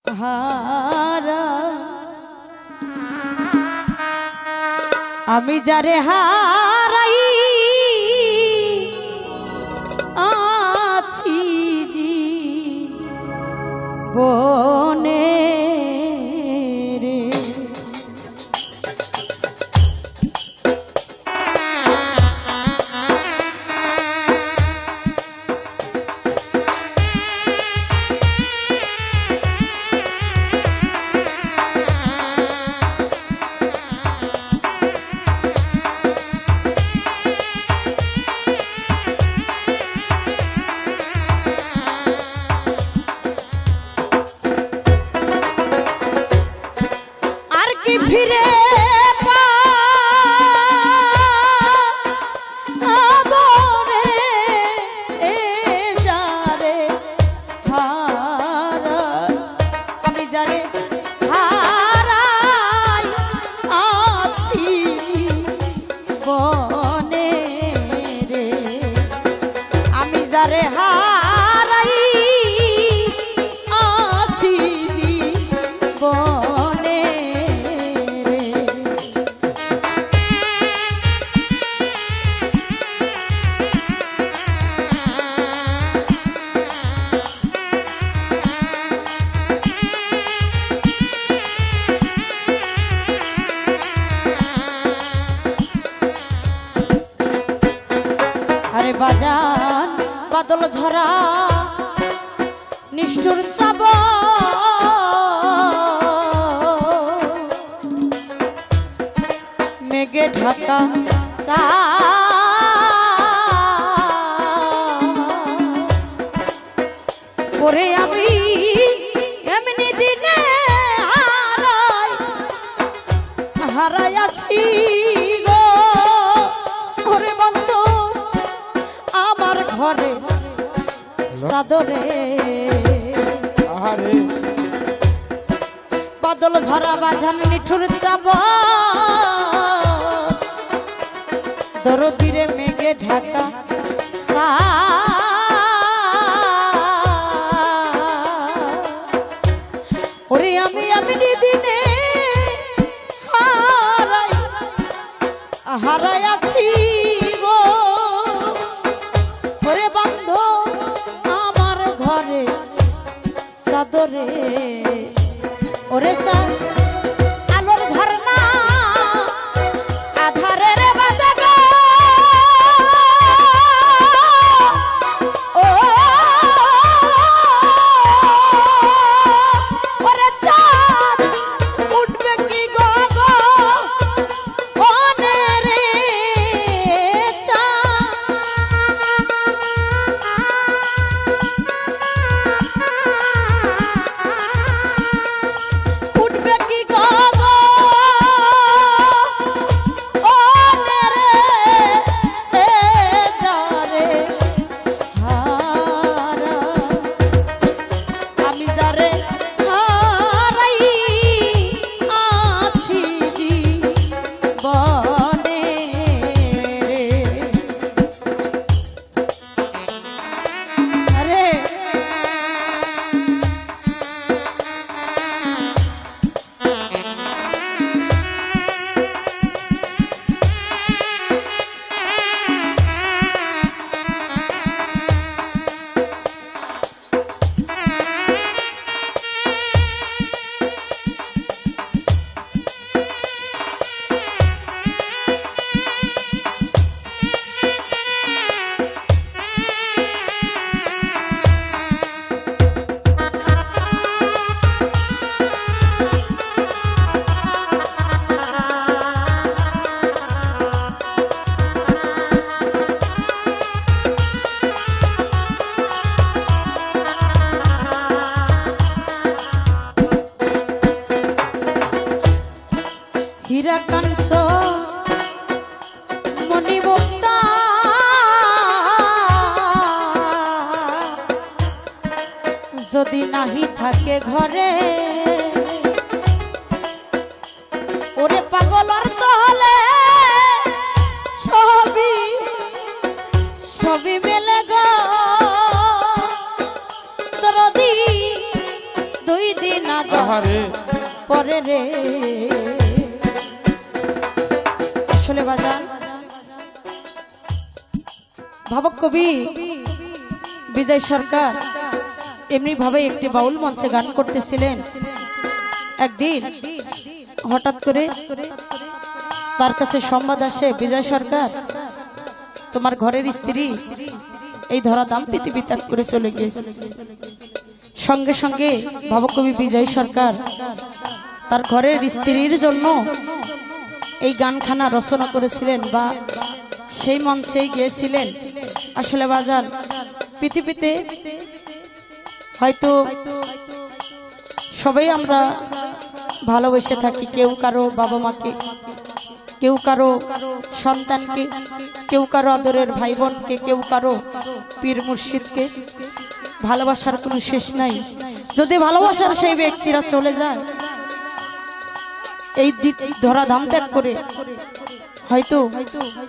হারা আমি যারে হারাই আছি জীবনে রে ফিরে আমি যারে হারাই আছি বনে রে আমি যারে হারাই আছি বনে বাজান বাদল ঝরা নিষ্ঠুর চাব মেঘে ঢাকা করে আমি এমনি দিনে হারাই আছি গো ওরে বন্ধু আমার ঘরে চাদরে বাদল ধরা বাজান নিঠুর যাব দরদিরে মেঘে ঢাকা ওরে আমি দিনে হারাই আছি গো ওরে বন্ধু আমার ঘরে চাদরে ওরে আলোর ঝরনা আধারে রে বাজা গো ওরে চাঁদ উঠবে কি গো ওনে রে হীরা কাঞ্চ মণিমুক্তা যদি নাহি থাকে ঘরে ওরে পাগলার তলে ছবি মেলে গো দরদি দুই দিন আগা পরে রে। আসলে বাজান ভাবক কবি বিজয় সরকার এমনি ভাবে একটি বাউল মঞ্চে গান করতেছিলেন। একদিন হঠাৎ করে তার কাছে সংবাদ আসে, বিজয় সরকার তোমার ঘরের স্ত্রী এই ধরা দাম পৃথিবী ত্যাগ করে চলে গিয়েছে। সঙ্গে সঙ্গে ভাবকবি বিজয় সরকার তার ঘরের স্ত্রীর জন্য এই গানখানা রচনা করেছিলেন বা সেই মঞ্চেই গিয়েছিলেন। আসলে বাজান পৃথিবীতে হয়তো সবাই আমরা ভালোবেসে থাকি, কেউ কারো বাবা মাকে, কেউ কারো সন্তানকে, কেউ কারো আদরের ভাই বোনকে, কেউ কারো পীর মুর্শিদকে। ভালোবাসার কোনো শেষ নাই। যদি ভালোবাসার সেই ব্যক্তিরা চলে যায় এই ধরা ধাম ত্যাগ করে, হয়তো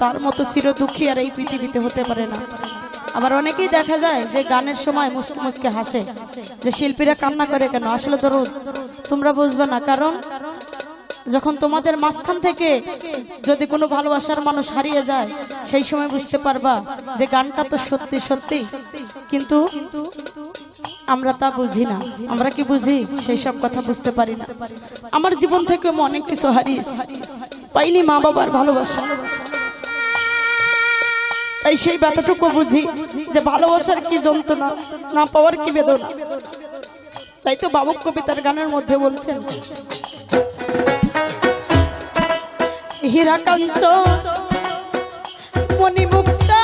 তার মতো চির দুঃখী আর এই পৃথিবীতে হতে পারে না। আবার অনেকেই দেখা যায় যে গানের সময় মুসকে মুসকে হাসে, যে শিল্পীরা কান্না করে কেন। আসলে ধরো তোমরা বুঝবে না, কারণ যখন তোমাদের মাঝখান থেকে যদি কোনো ভালোবাসার মানুষ হারিয়ে যায় সেই সময় বুঝতে পারবা যে গানটা তো সত্যি সত্যি, কিন্তু আমরা তা বুঝি না। আমরা কি বুঝি? সেই সব কথা বুঝতে পারি না। আমার জীবন থেকে আমি অনেক কিছু হারিয়েছি, পাইনি মা বাবার ভালোবাসা। এই সেই ব্যথাটুকু বুঝি যে ভালোবাসার কি যন্ত্রণা, না পাওয়ার কি বেদনা। তাই তো বাবুক কবিতার গানের মধ্যে বলছেন, হীরা কাঞ্চন মণিমুক্তা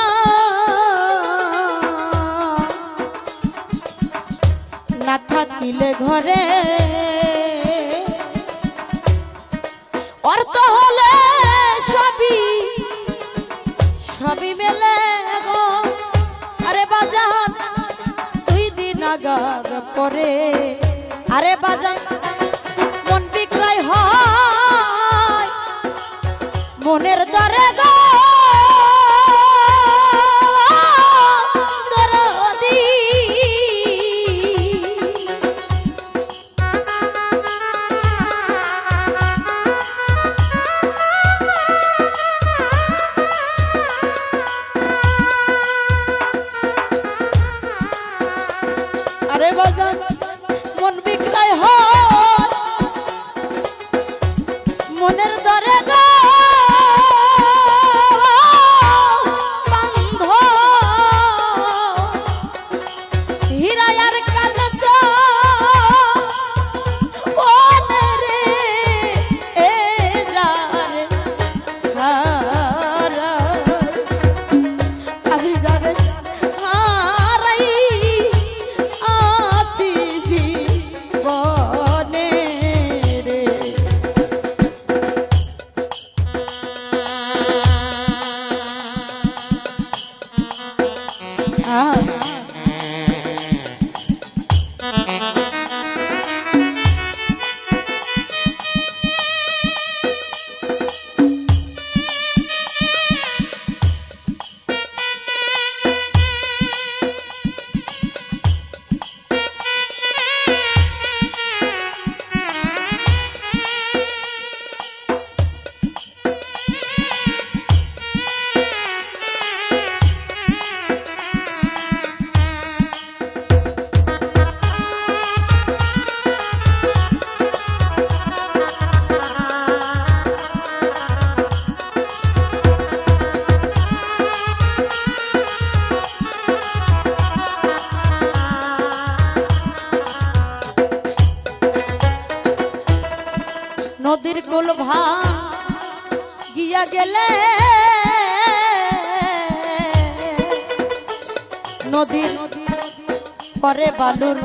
না থাকিলে ঘরে অর্থ হলে সবই সবই মেলে গো। আরে বাজান 2 দিন আগার পরে, আরে বাজান মন বিক্রয় হয় মনের দরে গো। আরে বাজান মন বিক্রয় হয় মনের দরে গো। নদীর কুল ভাঙিয়া গেলে নদীর পরে বালুর